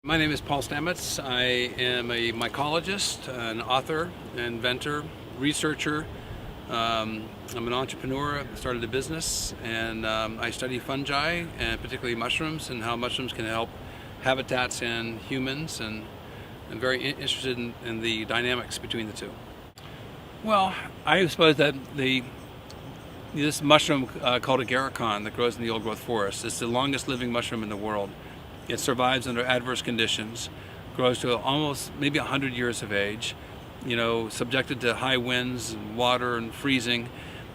My name is Paul Stamets. I am a mycologist, an author, inventor, researcher. I'm an entrepreneur. I started a business, and I study fungi, and particularly mushrooms, and how mushrooms can help habitats and humans, and I'm very interested in the dynamics between the two. Well, I suppose that this mushroom called agarikon that grows in the old-growth forest is the longest living mushroom in the world. It survives under adverse conditions, grows to almost maybe 100 years of age, subjected to high winds and water and freezing.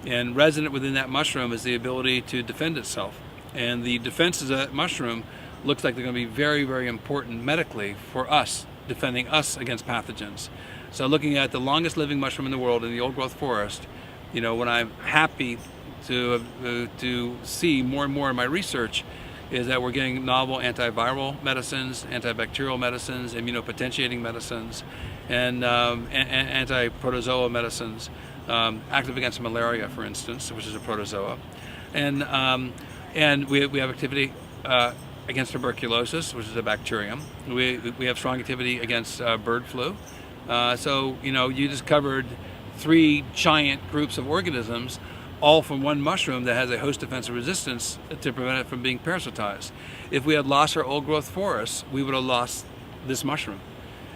And resident within that mushroom is the ability to defend itself. And the defenses of that mushroom looks like they're going to be very, very important medically for us, defending us against pathogens. So looking at the longest living mushroom in the world in the old-growth forest, what I'm happy to see more and more in my research is that we're getting novel antiviral medicines, antibacterial medicines, immunopotentiating medicines, and anti-protozoa medicines, active against malaria, for instance, which is a protozoa. And we have activity against tuberculosis, which is a bacterium. We have strong activity against bird flu. So you just covered 3 giant groups of organisms, all from one mushroom that has a host defensive resistance to prevent it from being parasitized. If we had lost our old-growth forests, we would have lost this mushroom.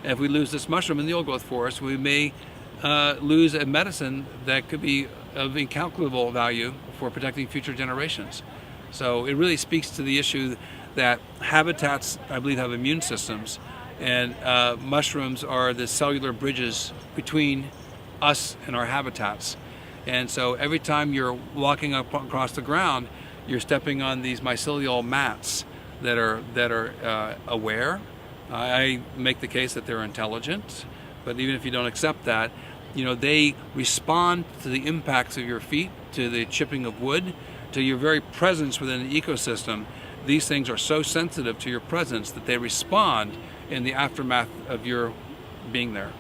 And if we lose this mushroom in the old-growth forest, we may lose a medicine that could be of incalculable value for protecting future generations. So it really speaks to the issue that habitats, I believe, have immune systems, and mushrooms are the cellular bridges between us and our habitats. And so every time you're walking up across the ground, you're stepping on these mycelial mats that are aware. I make the case that they're intelligent, but even if you don't accept that, they respond to the impacts of your feet, to the chipping of wood, to your very presence within the ecosystem. These things are so sensitive to your presence that they respond in the aftermath of your being there.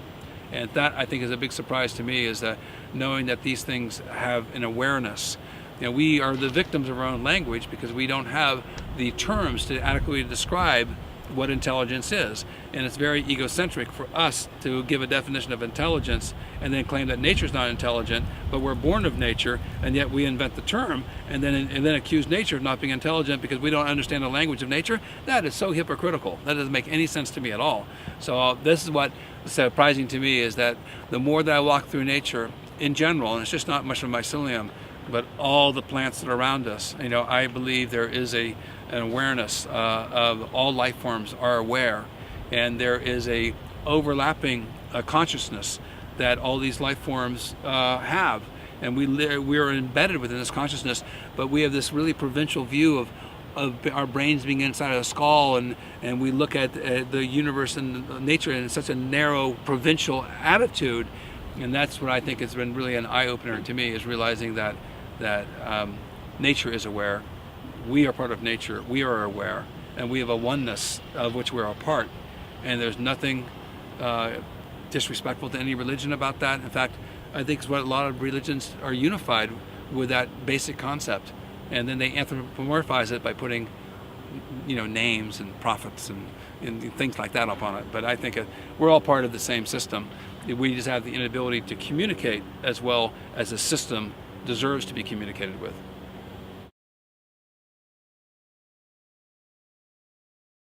And that, I think, is a big surprise to me, is that knowing that these things have an awareness. We are the victims of our own language because we don't have the terms to adequately describe what intelligence is. And it's very egocentric for us to give a definition of intelligence and then claim that nature's not intelligent, but we're born of nature, and yet we invent the term and then accuse nature of not being intelligent because we don't understand the language of nature. That is so hypocritical. That doesn't make any sense to me at all. So this is what is surprising to me, is that the more that I walk through nature in general, and it's just not mushroom mycelium, but all the plants that are around us, I believe there is an awareness of all life forms are aware, and there is a overlapping consciousness that all these life forms have, and we are embedded within this consciousness, but we have this really provincial view of our brains being inside of a skull, and we look at the universe and nature in such a narrow provincial attitude. And that's what I think has been really an eye-opener to me, is realizing that nature is aware. We are part of nature. We are aware, and we have a oneness of which we're a part. And there's nothing disrespectful to any religion about that. In fact, I think it's what a lot of religions are unified with, that basic concept. And then they anthropomorphize it by putting, names and prophets and things like that upon it. But I think we're all part of the same system. We just have the inability to communicate as well as the system deserves to be communicated with.